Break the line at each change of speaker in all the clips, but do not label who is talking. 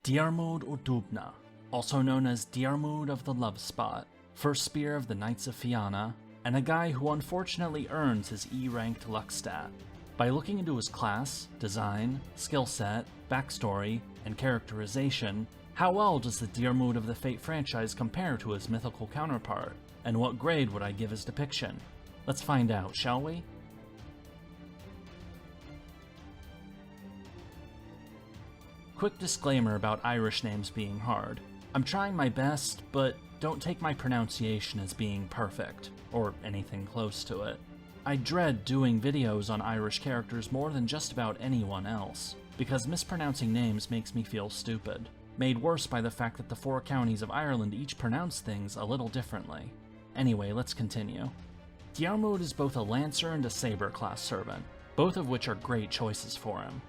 Diarmuid Ua Duibhne, also known as Diarmuid of the Love Spot, first spear of the Knights of Fianna, and a guy who unfortunately earns his E-ranked luck stat. By looking into his class, design, skill set, backstory, and characterization, how well does the Diarmuid of the Fate franchise compare to his mythical counterpart, and what grade would I give his depiction? Let's find out, shall we? Quick disclaimer about Irish names being hard. I'm trying my best, but don't take my pronunciation as being perfect, or anything close to it. I dread doing videos on Irish characters more than just about anyone else, because mispronouncing names makes me feel stupid, made worse by the fact that the 4 counties of Ireland each pronounce things a little differently. Anyway, let's continue. Diarmuid is both a Lancer and a Saber class servant, both of which are great choices for him.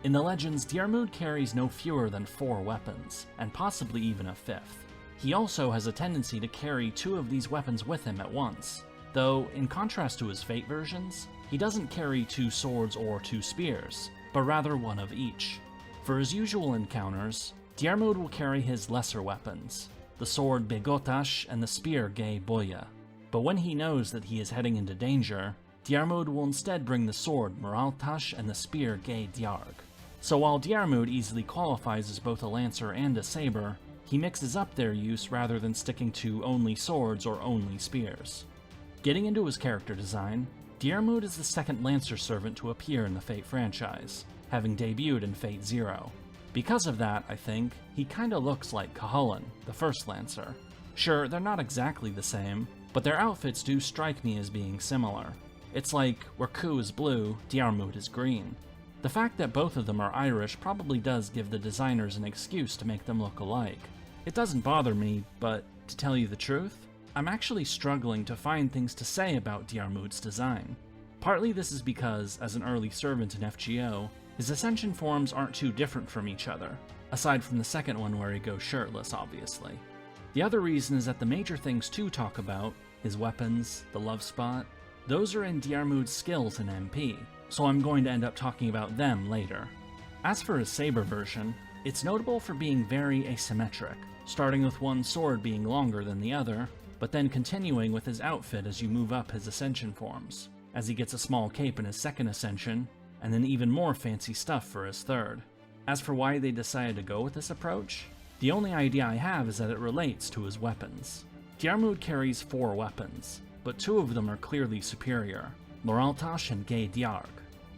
In the legends, Diarmuid carries no fewer than 4 weapons, and possibly even a 5th. He also has a tendency to carry 2 of these weapons with him at once, though in contrast to his Fate versions, he doesn't carry 2 swords or 2 spears, but rather one of each. For his usual encounters, Diarmuid will carry his lesser weapons, the sword betrothed and the spear Grainne. But when he knows that he is heading into danger, Diarmuid will instead bring the sword betrothed and the spear Grainne. So while Diarmuid easily qualifies as both a Lancer and a Saber, he mixes up their use rather than sticking to only swords or only spears. Getting into his character design, Diarmuid is the second Lancer servant to appear in the Fate franchise, having debuted in Fate Zero. Because of that, I think, he kinda looks like Cuchulainn, the first Lancer. Sure, they're not exactly the same, but their outfits do strike me as being similar. It's like, where Cu is blue, Diarmuid is green. The fact that both of them are Irish probably does give the designers an excuse to make them look alike. It doesn't bother me, but to tell you the truth, I'm actually struggling to find things to say about Diarmuid's design. Partly this is because, as an early servant in FGO, his ascension forms aren't too different from each other, aside from the second one where he goes shirtless, obviously. The other reason is that the major things to talk about, his weapons, the love spot, those are in Diarmuid's skills in MP, so I'm going to end up talking about them later. As for his Saber version, it's notable for being very asymmetric, starting with one sword being longer than the other, but then continuing with his outfit as you move up his ascension forms, as he gets a small cape in his second ascension, and then even more fancy stuff for his third. As for why they decided to go with this approach, the only idea I have is that it relates to his weapons. Diarmuid carries 4 weapons, but 2 of them are clearly superior, Moraltash and Grainne.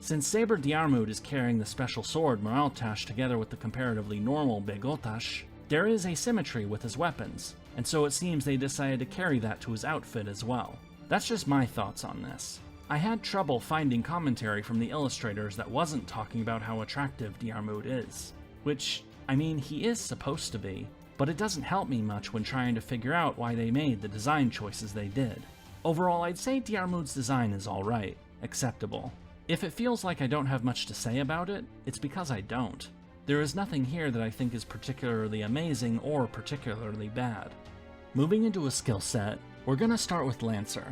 Since Saber Diarmuid is carrying the special sword Moraltash together with the comparatively normal betrothed, there is asymmetry with his weapons, and so it seems they decided to carry that to his outfit as well. That's just my thoughts on this. I had trouble finding commentary from the illustrators that wasn't talking about how attractive Diarmuid is, which, I mean, he is supposed to be, but it doesn't help me much when trying to figure out why they made the design choices they did. Overall, I'd say Diarmuid's design is alright, acceptable. If it feels like I don't have much to say about it, it's because I don't. There is nothing here that I think is particularly amazing or particularly bad. Moving into a skill set, we're gonna start with Lancer.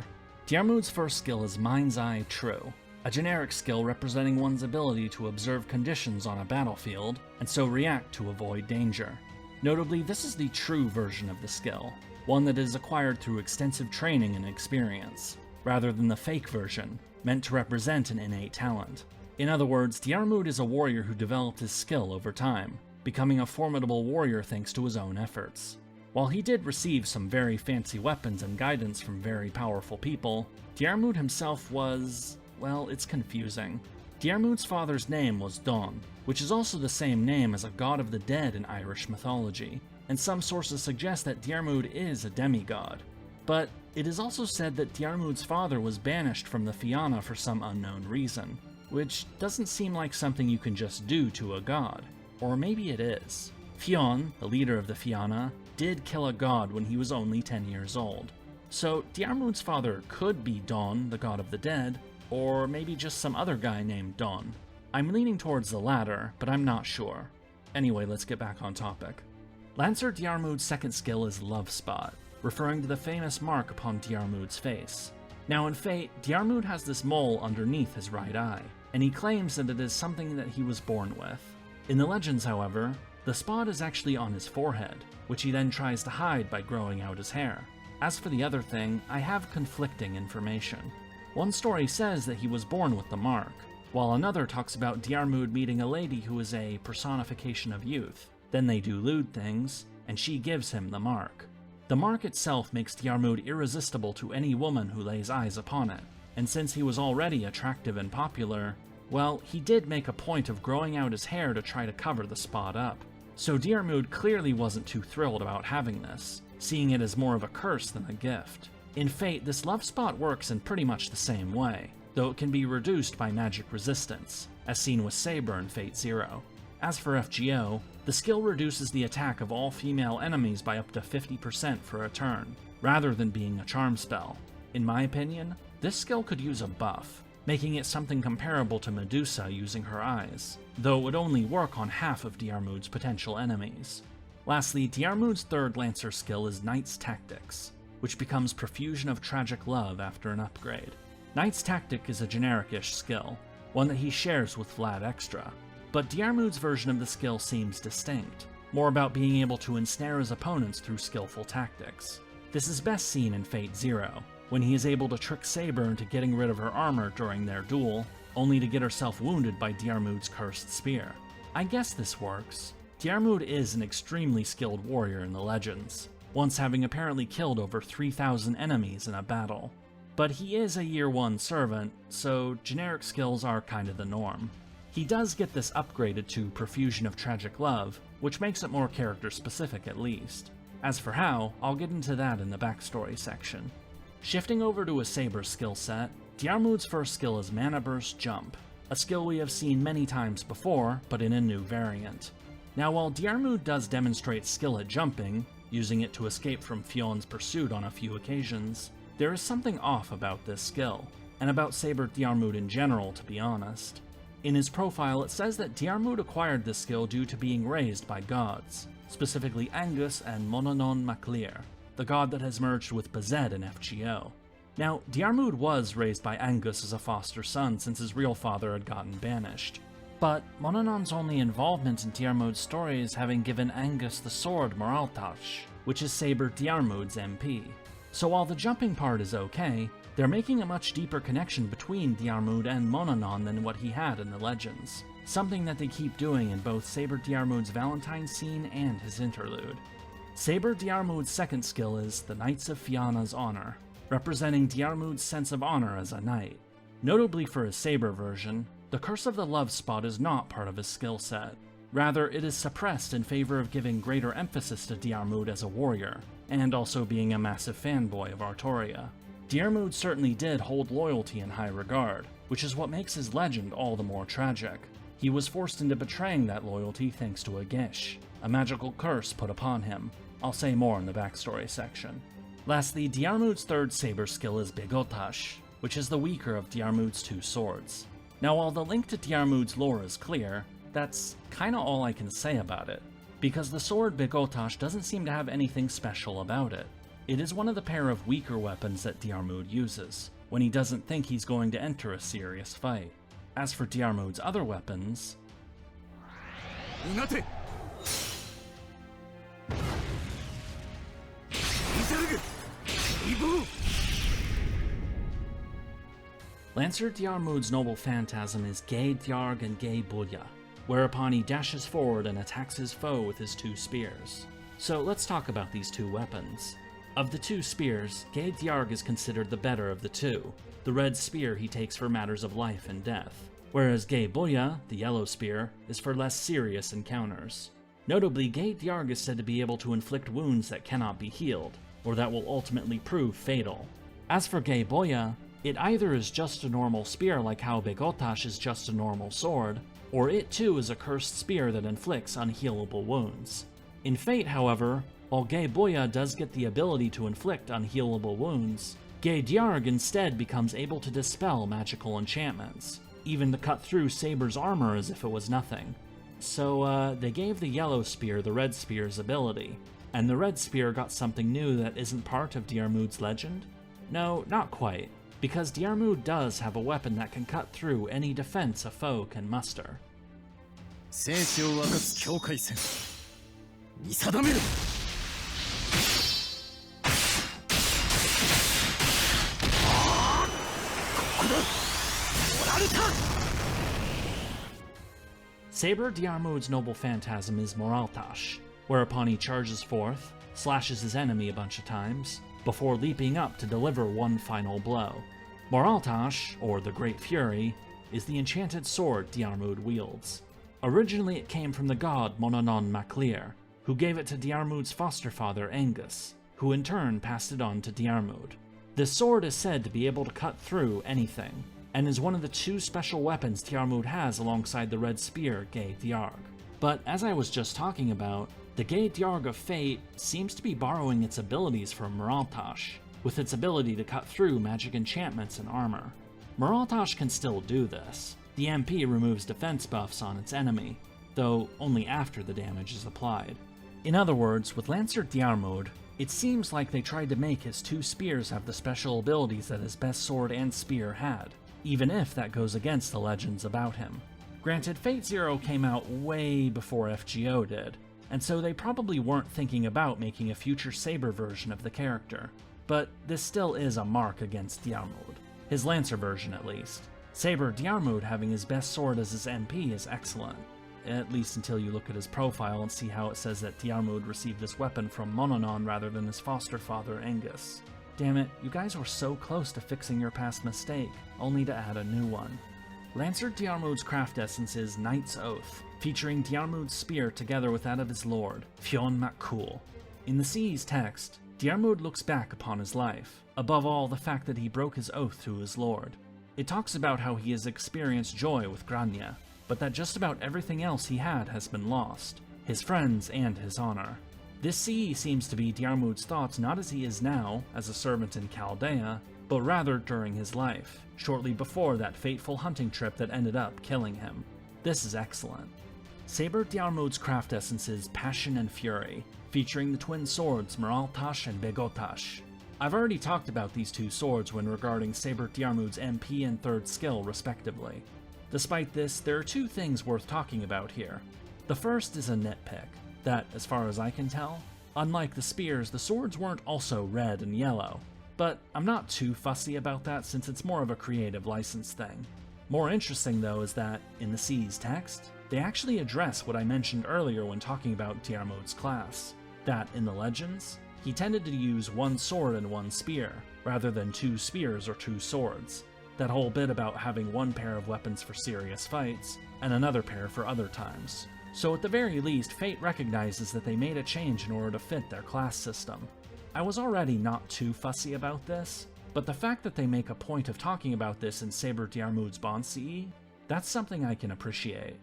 Diarmuid's first skill is Mind's Eye True, a generic skill representing one's ability to observe conditions on a battlefield, and so react to avoid danger. Notably, this is the true version of the skill, one that is acquired through extensive training and experience, rather than the fake version, meant to represent an innate talent. In other words, Diarmuid is a warrior who developed his skill over time, becoming a formidable warrior thanks to his own efforts. While he did receive some very fancy weapons and guidance from very powerful people, Diarmuid himself was, well, it's confusing. Diarmuid's father's name was Don, which is also the same name as a god of the dead in Irish mythology, and some sources suggest that Diarmuid is a demigod. But it is also said that Diarmuid's father was banished from the Fianna for some unknown reason, which doesn't seem like something you can just do to a god. Or maybe it is. Fionn, the leader of the Fianna, did kill a god when he was only 10 years old. So Diarmuid's father could be Don, the god of the dead, or maybe just some other guy named Don. I'm leaning towards the latter, but I'm not sure. Anyway, let's get back on topic. Lancer Diarmuid's second skill is Love Spot, referring to the famous mark upon Diarmuid's face. Now in Fate, Diarmuid has this mole underneath his right eye, and he claims that it is something that he was born with. In the legends, however, The spot is actually on his forehead, which he then tries to hide by growing out his hair. As for the other thing, I have conflicting information. One story says that he was born with the mark, while another talks about Diarmuid meeting a lady who is a personification of youth. Then they do lewd things, and she gives him the mark. The mark itself makes Diarmuid irresistible to any woman who lays eyes upon it, and since he was already attractive and popular, well, he did make a point of growing out his hair to try to cover the spot up. So Diarmuid clearly wasn't too thrilled about having this, seeing it as more of a curse than a gift. In Fate, this love spot works in pretty much the same way, though it can be reduced by magic resistance, as seen with Saber in Fate Zero. As for FGO, the skill reduces the attack of all female enemies by up to 50% for a turn, rather than being a charm spell. In my opinion, this skill could use a buff, making it something comparable to Medusa using her eyes, though it would only work on half of Diarmuid's potential enemies. Lastly, Diarmuid's third Lancer skill is Knight's Tactics, which becomes Profusion of Tragic Love after an upgrade. Knight's Tactic is a generic-ish skill, one that he shares with Vlad Extra, but Diarmuid's version of the skill seems distinct, more about being able to ensnare his opponents through skillful tactics. This is best seen in Fate Zero, when he is able to trick Saber into getting rid of her armor during their duel, only to get herself wounded by Diarmuid's cursed spear. I guess this works. Diarmuid is an extremely skilled warrior in the legends, once having apparently killed over 3,000 enemies in a battle. But he is a Year 1 servant, so generic skills are kind of the norm. He does get this upgraded to Profusion of Tragic Love, which makes it more character specific at least. As for how, I'll get into that in the backstory section. Shifting over to a Saber skill set, Diarmuid's first skill is Mana Burst Jump, a skill we have seen many times before, but in a new variant. Now while Diarmuid does demonstrate skill at jumping, using it to escape from Fion's pursuit on a few occasions, there is something off about this skill, and about Saber Diarmuid in general, to be honest. In his profile it says that Diarmuid acquired this skill due to being raised by gods, specifically Angus and Mononon Maclear, the god that has merged with Betrothed in FGO. Now, Diarmuid was raised by Angus as a foster son since his real father had gotten banished, but Mononon's only involvement in Diarmuid's story is having given Angus the sword Moraltash, which is Saber Diarmuid's MP. So while the jumping part is okay, they're making a much deeper connection between Diarmuid and Mononon than what he had in the legends, something that they keep doing in both Saber Diarmuid's Valentines scene and his interlude. Saber Diarmuid's second skill is the Knights of Fianna's Honor, representing Diarmuid's sense of honor as a knight. Notably for his Saber version, the Curse of the Love spot is not part of his skill set. Rather, it is suppressed in favor of giving greater emphasis to Diarmuid as a warrior, and also being a massive fanboy of Artoria. Diarmuid certainly did hold loyalty in high regard, which is what makes his legend all the more tragic. He was forced into betraying that loyalty thanks to a Gish, a magical curse put upon him. I'll say more in the backstory section. Lastly, Diarmuid's third Saber skill is Begotash, which is the weaker of Diarmuid's two swords. Now while the link to Diarmuid's lore is clear, that's kinda all I can say about it, because the sword Begotash doesn't seem to have anything special about it. It is one of the pair of weaker weapons that Diarmuid uses, when he doesn't think he's going to enter a serious fight. As for Diarmuid's other weapons... Lancer Diarmuid's noble phantasm is Gay Diarg and Gay Bulya, whereupon he dashes forward and attacks his foe with his two spears. So let's talk about these two weapons. Of the two spears, Gay Diarg is considered the better of the two. The red spear he takes for matters of life and death, whereas Gay Bulya, the yellow spear, is for less serious encounters. Notably, Gay Diarg is said to be able to inflict wounds that cannot be healed, or that will ultimately prove fatal. As for Gay Bulya, it either is just a normal spear like how Begotash is just a normal sword, or it too is a cursed spear that inflicts unhealable wounds. In Fate, however, while Gay Bulya does get the ability to inflict unhealable wounds, Gay Diarg instead becomes able to dispel magical enchantments, even to cut through Saber's armor as if it was nothing. So they gave the yellow spear the red spear's ability, and the red spear got something new that isn't part of Diarmuid's legend? No, not quite, because Diarmuid does have a weapon that can cut through any defense a foe can muster.
見定める。ここだ。モラルタ。
Saber Diarmuid's noble phantasm is Moraltash, whereupon he charges forth, slashes his enemy a bunch of times, before leaping up to deliver one final blow. Moraltash, or the Great Fury, is the enchanted sword Diarmuid wields. Originally it came from the god Monanon Maclear, who gave it to Diarmuid's foster father Angus, who in turn passed it on to Diarmuid. This sword is said to be able to cut through anything, and is one of the two special weapons Diarmuid has alongside the red spear Gae Diarg. But as I was just talking about, the Gae Diarg of Fate seems to be borrowing its abilities from Moraltash, with its ability to cut through magic enchantments and armor. Moraltash can still do this. The MP removes defense buffs on its enemy, though only after the damage is applied. In other words, with Lancer Diarmuid, it seems like they tried to make his two spears have the special abilities that his best sword and spear had, even if that goes against the legends about him. Granted, Fate Zero came out way before FGO did, and so they probably weren't thinking about making a future Saber version of the character, but this still is a mark against Diarmuid, his Lancer version at least. Saber Diarmuid having his best sword as his MP is excellent, at least until you look at his profile and see how it says that Diarmuid received this weapon from Monanon rather than his foster father Angus. Damn it, you guys were so close to fixing your past mistake, only to add a new one. Lancer Diarmuid's craft essence is Knight's Oath, featuring Diarmuid's spear together with that of his lord, Fionn MacCool. In the CE's text, Diarmuid looks back upon his life, above all the fact that he broke his oath to his lord. It talks about how he has experienced joy with Grainne, but that just about everything else he had has been lost, his friends and his honor. This CE seems to be Diarmuid's thoughts not as he is now, as a servant in Chaldea, but rather during his life, shortly before that fateful hunting trip that ended up killing him. This is excellent. Saber Diarmuid's craft essence is Passion and Fury, featuring the twin swords Moraltash and Begotash. I've already talked about these two swords when regarding Saber Diarmuid's MP and third skill respectively. Despite this, there are two things worth talking about here. The first is a nitpick, that, as far as I can tell, unlike the spears, the swords weren't also red and yellow, but I'm not too fussy about that since it's more of a creative license thing. More interesting though is that, in the CE's text, they actually address what I mentioned earlier when talking about Diarmuid's class, that in the legends, he tended to use one sword and one spear, rather than two spears or two swords. That whole bit about having one pair of weapons for serious fights, and another pair for other times. So at the very least, Fate recognizes that they made a change in order to fit their class system. I was already not too fussy about this, but the fact that they make a point of talking about this in Saber Diarmuid's Bond CE, that's something I can appreciate.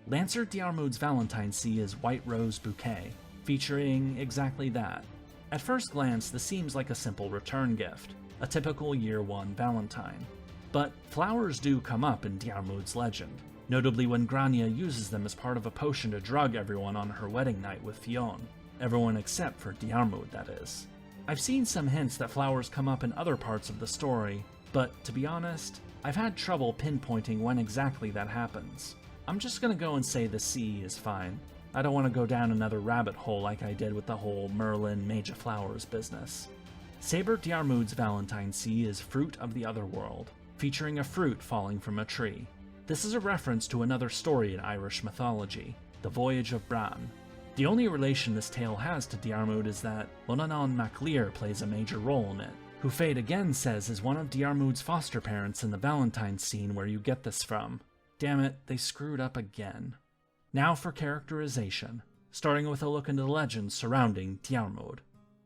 Lancer Diarmuid's Valentines CE is White Rose Bouquet, featuring exactly that. At first glance, this seems like a simple return gift, a typical Year 1 Valentine. But flowers do come up in Diarmuid's legend, notably when Grainne uses them as part of a potion to drug everyone on her wedding night with Fionn. Everyone except for Diarmuid, that is. I've seen some hints that flowers come up in other parts of the story, but to be honest, I've had trouble pinpointing when exactly that happens. I'm just gonna go and say the CE is fine. I don't want to go down another rabbit hole like I did with the whole Merlin Mage of Flowers business. Saber Diarmuid's Valentines CE is Fruit of the Otherworld, featuring a fruit falling from a tree. This is a reference to another story in Irish mythology, the Voyage of Bran. The only relation this tale has to Diarmuid is that Monanon Maclear plays a major role in it, who Fate again says is one of Diarmuid's foster parents in the Valentines scene where you get this from. Damn it, they screwed up again. Now for characterization, starting with a look into the legends surrounding Diarmuid.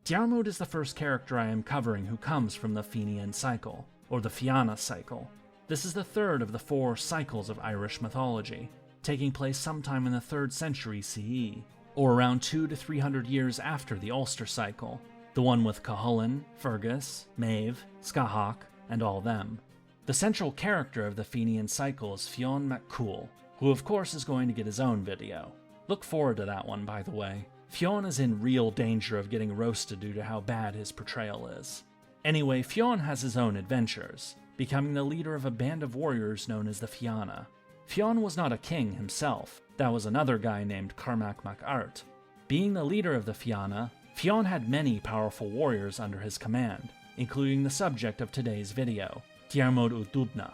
Diarmuid is the first character I am covering who comes from the Fenian cycle, or the Fianna cycle. This is the third of the 4 cycles of Irish mythology, taking place sometime in the 3rd century CE, or around 200 to 300 years after the Ulster cycle, the one with Cuchulainn, Fergus, Maeve, Scahawk, and all them. The central character of the Fenian cycle is Fionn MacCool, who of course is going to get his own video. Look forward to that one, by the way. Fionn is in real danger of getting roasted due to how bad his portrayal is. Anyway, Fionn has his own adventures, becoming the leader of a band of warriors known as the Fianna. Fionn was not a king himself, that was another guy named Cormac MacArt. Being the leader of the Fianna, Fionn had many powerful warriors under his command, including the subject of today's video, Diarmuid Ua Duibhne.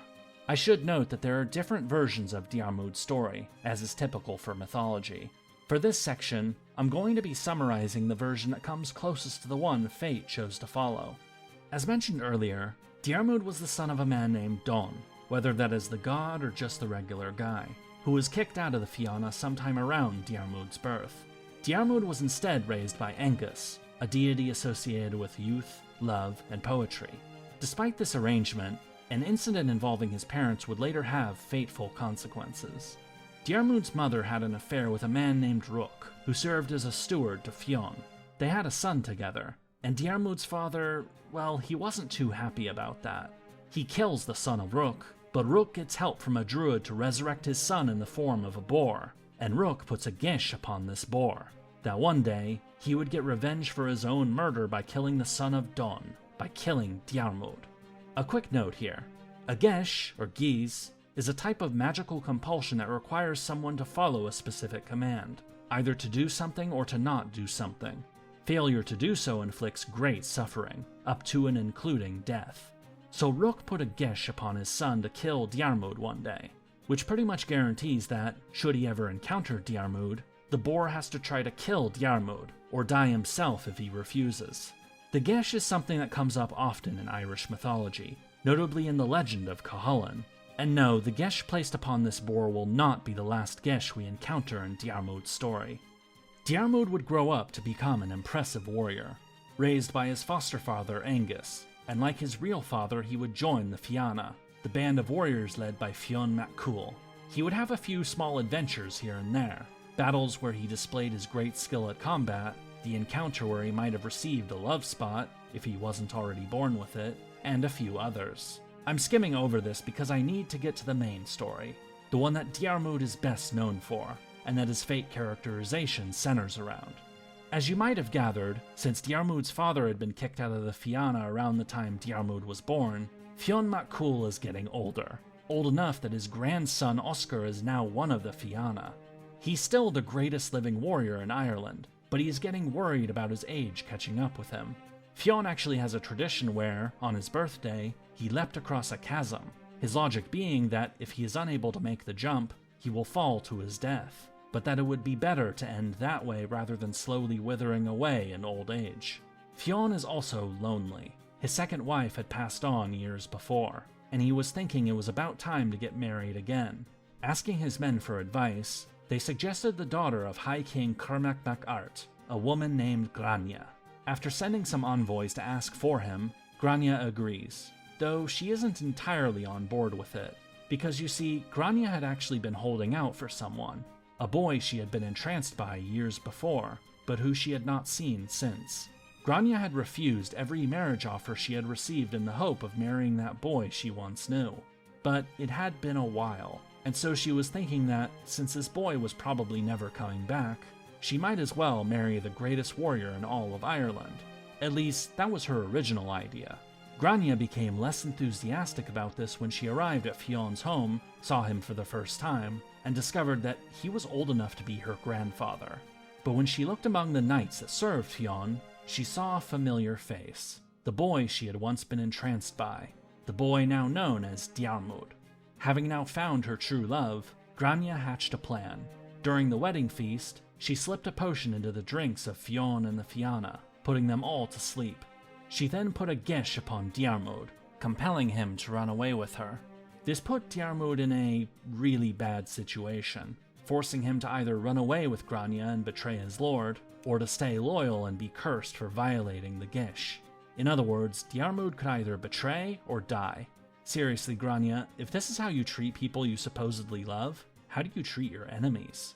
I should note that there are different versions of Diarmuid's story, as is typical for mythology. For this section, I'm going to be summarizing the version that comes closest to the one fate chose to follow. As mentioned earlier, Diarmuid was the son of a man named Donn, whether that is the god or just the regular guy, who was kicked out of the Fianna sometime around Diarmuid's birth. Diarmuid was instead raised by Angus, a deity associated with youth, love, and poetry. Despite this arrangement, an incident involving his parents would later have fateful consequences. Diarmuid's mother had an affair with a man named Rook, who served as a steward to Fionn. They had a son together, and Diarmuid's father, well, he wasn't too happy about that. He kills the son of Rook, but Rook gets help from a druid to resurrect his son in the form of a boar, and Rook puts a gish upon this boar, that one day he would get revenge for his own murder by killing the son of Donn, by killing Diarmuid. A quick note here, a gesh, or geese, is a type of magical compulsion that requires someone to follow a specific command, either to do something or to not do something. Failure to do so inflicts great suffering, up to and including death. So Rook put a gesh upon his son to kill Diarmuid one day, which pretty much guarantees that, should he ever encounter Diarmuid, the boar has to try to kill Diarmuid, or die himself if he refuses. The gesh is something that comes up often in Irish mythology, notably in the legend of Cuchulainn. And no, the gesh placed upon this boar will not be the last gesh we encounter in Diarmuid's story. Diarmuid would grow up to become an impressive warrior, raised by his foster father Angus, and like his real father he would join the Fianna, the band of warriors led by Fionn mac Cumhaill. He would have a few small adventures here and there, battles where he displayed his great skill at combat, the encounter where he might have received a love spot, if he wasn't already born with it, and a few others. I'm skimming over this because I need to get to the main story, the one that Diarmuid is best known for, and that his fate characterization centers around. As you might have gathered, since Diarmuid's father had been kicked out of the Fianna around the time Diarmuid was born, Fionn mac Cumhaill is getting older, old enough that his grandson Oscar is now one of the Fianna. He's still the greatest living warrior in Ireland, but he is getting worried about his age catching up with him. Fionn actually has a tradition where, on his birthday, he leapt across a chasm, his logic being that if he is unable to make the jump, he will fall to his death, but that it would be better to end that way rather than slowly withering away in old age. Fionn is also lonely. His second wife had passed on years before, and he was thinking it was about time to get married again. Asking his men for advice, they suggested the daughter of High King Cormac mac Art, a woman named Grainne. After sending some envoys to ask for him, Grainne agrees, though she isn't entirely on board with it, because you see, Grainne had actually been holding out for someone, a boy she had been entranced by years before, but who she had not seen since. Grainne had refused every marriage offer she had received in the hope of marrying that boy she once knew, but it had been a while, and so she was thinking that, since this boy was probably never coming back, she might as well marry the greatest warrior in all of Ireland. At least, that was her original idea. Grainne became less enthusiastic about this when she arrived at Fionn's home, saw him for the first time, and discovered that he was old enough to be her grandfather. But when she looked among the knights that served Fionn, she saw a familiar face, the boy she had once been entranced by, the boy now known as Diarmuid. Having now found her true love, Grainne hatched a plan. During the wedding feast, she slipped a potion into the drinks of Fionn and the Fianna, putting them all to sleep. She then put a gesh upon Diarmuid, compelling him to run away with her. This put Diarmuid in a really bad situation, forcing him to either run away with Grainne and betray his lord, or to stay loyal and be cursed for violating the gesh. In other words, Diarmuid could either betray or die. Seriously, Grainne, if this is how you treat people you supposedly love, how do you treat your enemies?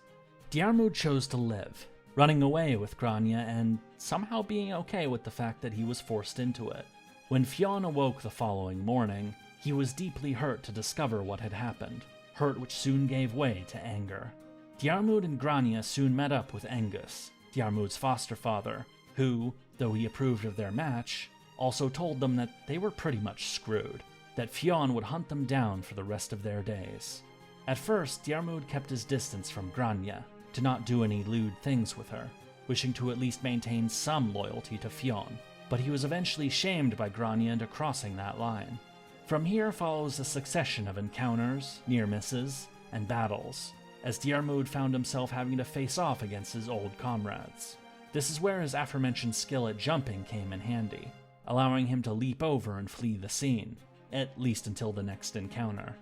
Diarmuid chose to live, running away with Grainne and somehow being okay with the fact that he was forced into it. When Fionn awoke the following morning, he was deeply hurt to discover what had happened, hurt which soon gave way to anger. Diarmuid and Grainne soon met up with Angus, Diarmuid's foster father, who, though he approved of their match, also told them that they were pretty much screwed, that Fionn would hunt them down for the rest of their days. At first, Diarmuid kept his distance from Grainne, to not do any lewd things with her, wishing to at least maintain some loyalty to Fionn, but he was eventually shamed by Grainne into crossing that line. From here follows a succession of encounters, near misses, and battles, as Diarmuid found himself having to face off against his old comrades. This is where his aforementioned skill at jumping came in handy, allowing him to leap over and flee the scene, at least until the next encounter.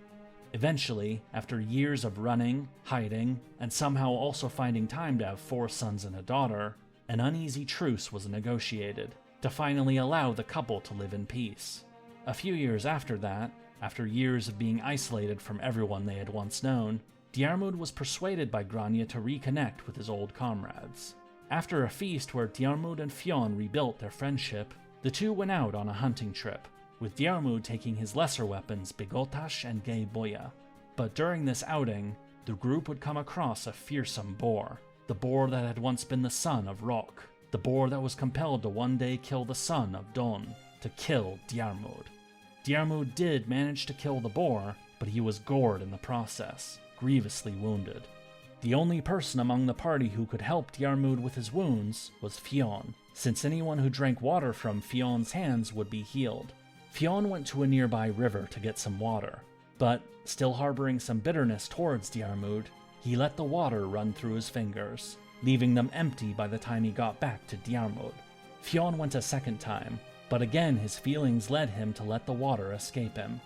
Eventually, after years of running, hiding, and somehow also finding time to have 4 sons and a daughter, an uneasy truce was negotiated to finally allow the couple to live in peace. A few years after that, after years of being isolated from everyone they had once known, Diarmuid was persuaded by Grainne to reconnect with his old comrades. After a feast where Diarmuid and Fionn rebuilt their friendship, the two went out on a hunting trip, with Diarmuid taking his lesser weapons Bigotash and Gay Boya. But during this outing, the group would come across a fearsome boar, the boar that had once been the son of Rock, the boar that was compelled to one day kill the son of Don, to kill Diarmuid. Diarmuid did manage to kill the boar, but he was gored in the process, grievously wounded. The only person among the party who could help Diarmuid with his wounds was Fionn, since anyone who drank water from Fionn's hands would be healed. Fionn went to a nearby river to get some water, but, still harboring some bitterness towards Diarmuid, he let the water run through his fingers, leaving them empty by the time he got back to Diarmuid. Fionn went a second time, but again his feelings led him to let the water escape him.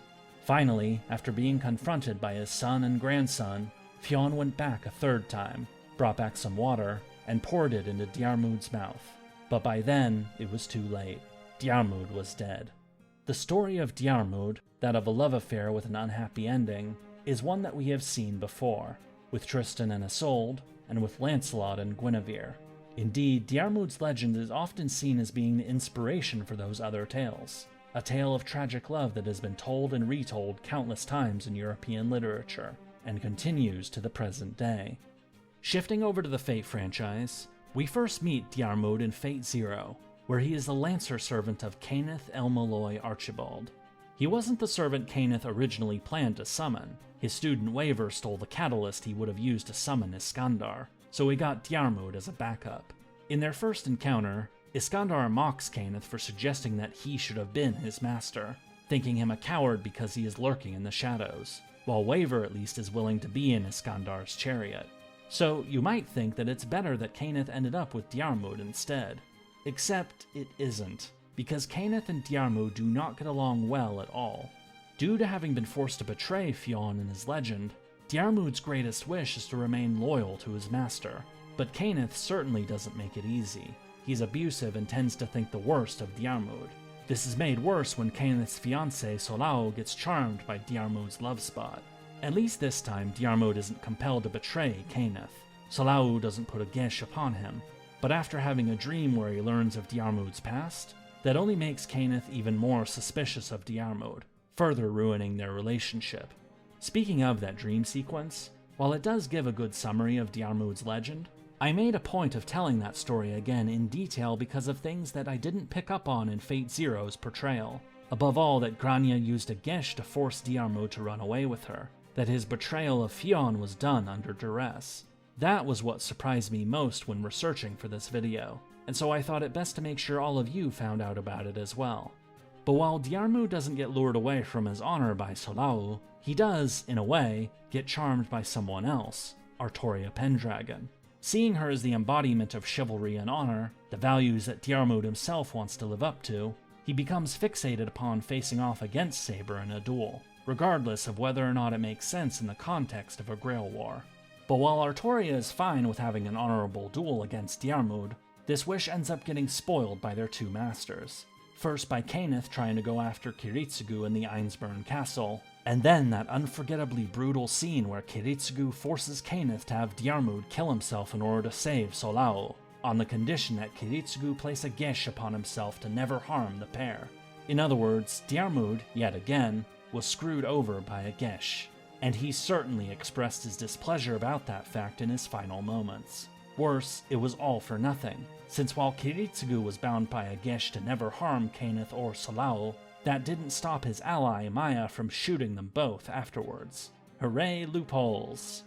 Finally, after being confronted by his son and grandson, Fionn went back a third time, brought back some water, and poured it into Diarmuid's mouth. But by then, it was too late. Diarmuid was dead. The story of Diarmuid, that of a love affair with an unhappy ending, is one that we have seen before, with Tristan and Isolde, and with Lancelot and Guinevere. Indeed, Diarmuid's legend is often seen as being the inspiration for those other tales, a tale of tragic love that has been told and retold countless times in European literature, and continues to the present day. Shifting over to the Fate franchise, we first meet Diarmuid in Fate Zero, where he is the Lancer servant of Cainith el Molloy Archibald. He wasn't the servant Cainith originally planned to summon. His student Waver stole the catalyst he would have used to summon Iskandar, so he got Diarmuid as a backup. In their first encounter, Iskandar mocks Cainith for suggesting that he should have been his master, thinking him a coward because he is lurking in the shadows, while Waver at least is willing to be in Iskandar's chariot. So you might think that it's better that Cainith ended up with Diarmuid instead. Except it isn't, because Cainith and Diarmuid do not get along well at all. Due to having been forced to betray Fionn in his legend, Diarmuid's greatest wish is to remain loyal to his master, but Cainith certainly doesn't make it easy. He's abusive and tends to think the worst of Diarmuid. This is made worse when Cainith's fiancée Solao gets charmed by Diarmuid's love spot. At least this time, Diarmuid isn't compelled to betray Cainith. Solao doesn't put a geis upon him, but after having a dream where he learns of Diarmuid's past, that only makes Cainith even more suspicious of Diarmuid, further ruining their relationship. Speaking of that dream sequence, while it does give a good summary of Diarmuid's legend, I made a point of telling that story again in detail because of things that I didn't pick up on in Fate Zero's portrayal. Above all, that Grainne used a geis to force Diarmuid to run away with her, that his betrayal of Fionn was done under duress. That was what surprised me most when researching for this video, and so I thought it best to make sure all of you found out about it as well. But while Diarmuid doesn't get lured away from his honor by Solao, he does, in a way, get charmed by someone else, Artoria Pendragon. Seeing her as the embodiment of chivalry and honor, the values that Diarmuid himself wants to live up to, he becomes fixated upon facing off against Saber in a duel, regardless of whether or not it makes sense in the context of a Grail war. But while Artoria is fine with having an honorable duel against Diarmuid, this wish ends up getting spoiled by their two masters. First by Cainith trying to go after Kiritsugu in the Ainsburn castle, and then that unforgettably brutal scene where Kiritsugu forces Cainith to have Diarmuid kill himself in order to save Solao, on the condition that Kiritsugu place a geis upon himself to never harm the pair. In other words, Diarmuid, yet again, was screwed over by a geis, and he certainly expressed his displeasure about that fact in his final moments. Worse, it was all for nothing, since while Kiritsugu was bound by a geis to never harm Cainith or Solao, that didn't stop his ally Maya from shooting them both afterwards. Hooray, loopholes!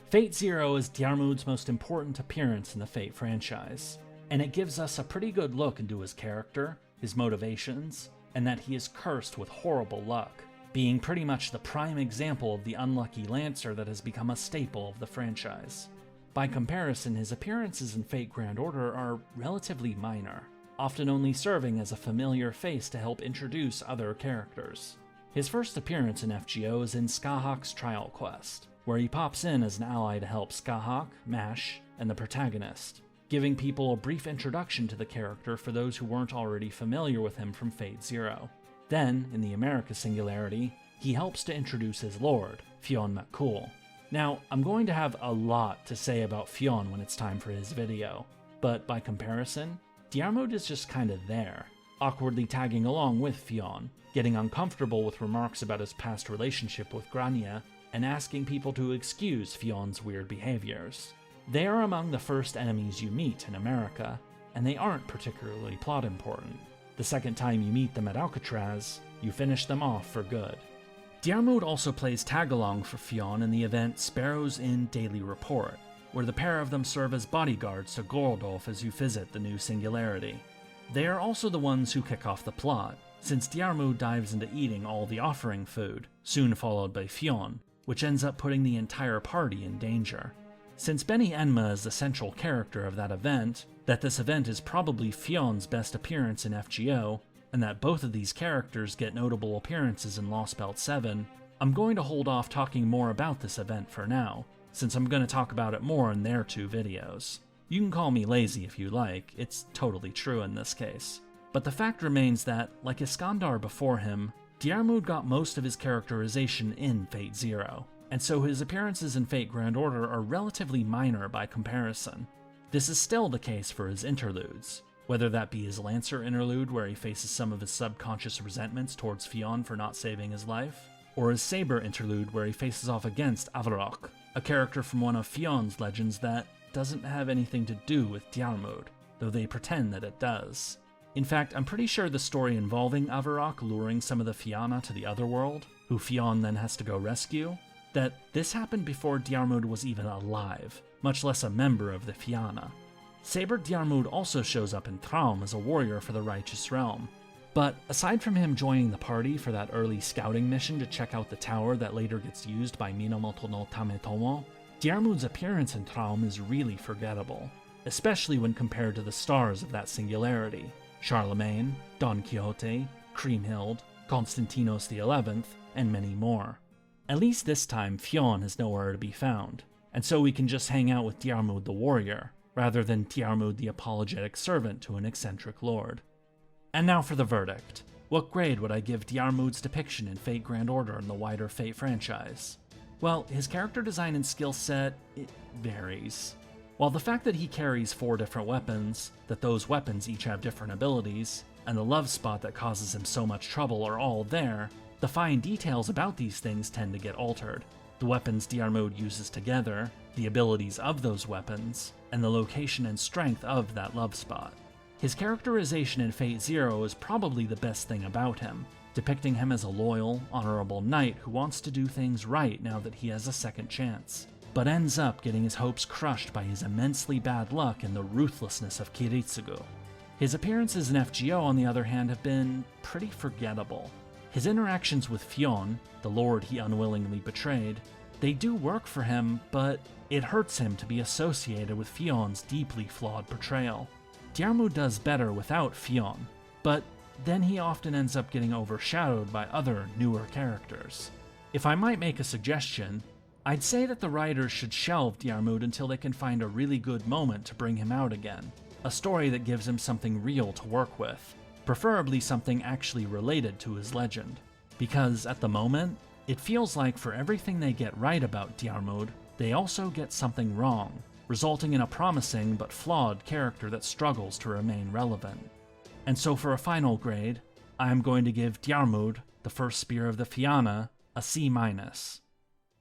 Fate Zero is Diarmuid's most important appearance in the Fate franchise, and it gives us a pretty good look into his character, his motivations, and that he is cursed with horrible luck, being pretty much the prime example of the unlucky Lancer that has become a staple of the franchise. By comparison, his appearances in Fate Grand Order are relatively minor, often only serving as a familiar face to help introduce other characters. His first appearance in FGO is in Skahawk's Trial Quest, where he pops in as an ally to help Skahawk, Mash, and the protagonist, giving people a brief introduction to the character for those who weren't already familiar with him from Fate Zero. Then, in the America Singularity, he helps to introduce his lord, Fionn McCool. Now, I'm going to have a lot to say about Fionn when it's time for his video, but by comparison, Diarmuid is just kinda there, awkwardly tagging along with Fionn, getting uncomfortable with remarks about his past relationship with Grainne, and asking people to excuse Fionn's weird behaviors. They are among the first enemies you meet in America, and they aren't particularly plot important. The second time you meet them at Alcatraz, you finish them off for good. Diarmuid also plays tag-along for Fionn in the event Sparrows in Daily Report, where the pair of them serve as bodyguards to Gorodolf as you visit the new Singularity. They are also the ones who kick off the plot, since Diarmuid dives into eating all the offering food, soon followed by Fionn, which ends up putting the entire party in danger. Since Benny Enma is the central character of that event, that this event is probably Fionn's best appearance in FGO, and that both of these characters get notable appearances in Lost Belt 7, I'm going to hold off talking more about this event for now, since I'm going to talk about it more in their two videos. You can call me lazy if you like, it's totally true in this case. But the fact remains that, like Iskandar before him, Diarmuid got most of his characterization in Fate Zero, and so his appearances in Fate Grand Order are relatively minor by comparison. This is still the case for his interludes, whether that be his Lancer interlude where he faces some of his subconscious resentments towards Fionn for not saving his life, or his Saber interlude where he faces off against Avarok, a character from one of Fionn's legends that doesn't have anything to do with Diarmuid, though they pretend that it does. In fact, I'm pretty sure the story involving Avarok luring some of the Fianna to the Otherworld, who Fionn then has to go rescue, that this happened before Diarmuid was even alive, much less a member of the Fianna. Saber Diarmuid also shows up in Thraum as a warrior for the Righteous Realm, but aside from him joining the party for that early scouting mission to check out the tower that later gets used by Minamoto no Tametomo, Diarmuid's appearance in Thraum is really forgettable, especially when compared to the stars of that singularity: Charlemagne, Don Quixote, Kriemhild, Constantinos XI, and many more. At least this time, Fionn is nowhere to be found, and so we can just hang out with Diarmuid the warrior, rather than Diarmuid the apologetic servant to an eccentric lord. And now for the verdict. What grade would I give Diarmuid's depiction in Fate Grand Order in the wider Fate franchise? Well, his character design and skill set, it varies. While the fact that he carries 4 different weapons, that those weapons each have different abilities, and the love spot that causes him so much trouble are all there, the fine details about these things tend to get altered. The weapons Diarmuid uses together, the abilities of those weapons, and the location and strength of that love spot. His characterization in Fate Zero is probably the best thing about him, depicting him as a loyal, honorable knight who wants to do things right now that he has a second chance, but ends up getting his hopes crushed by his immensely bad luck and the ruthlessness of Kiritsugu. His appearances in FGO, on the other hand, have been pretty forgettable. His interactions with Fionn, the lord he unwillingly betrayed, they do work for him, but it hurts him to be associated with Fionn's deeply flawed portrayal. Diarmuid does better without Fionn, but then he often ends up getting overshadowed by other, newer characters. If I might make a suggestion, I'd say that the writers should shelve Diarmuid until they can find a really good moment to bring him out again, a story that gives him something real to work with, preferably something actually related to his legend. Because at the moment, it feels like for everything they get right about Diarmuid, they also get something wrong, resulting in a promising but flawed character that struggles to remain relevant. And so for a final grade, I am going to give Diarmuid, the first spear of the Fianna, a C-.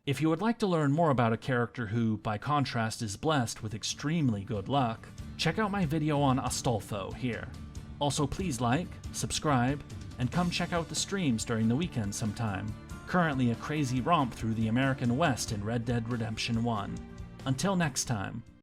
If you would like to learn more about a character who, by contrast, is blessed with extremely good luck, check out my video on Astolfo here. Also, please like, subscribe, and come check out the streams during the weekend sometime. Currently a crazy romp through the American West in Red Dead Redemption 1. Until next time.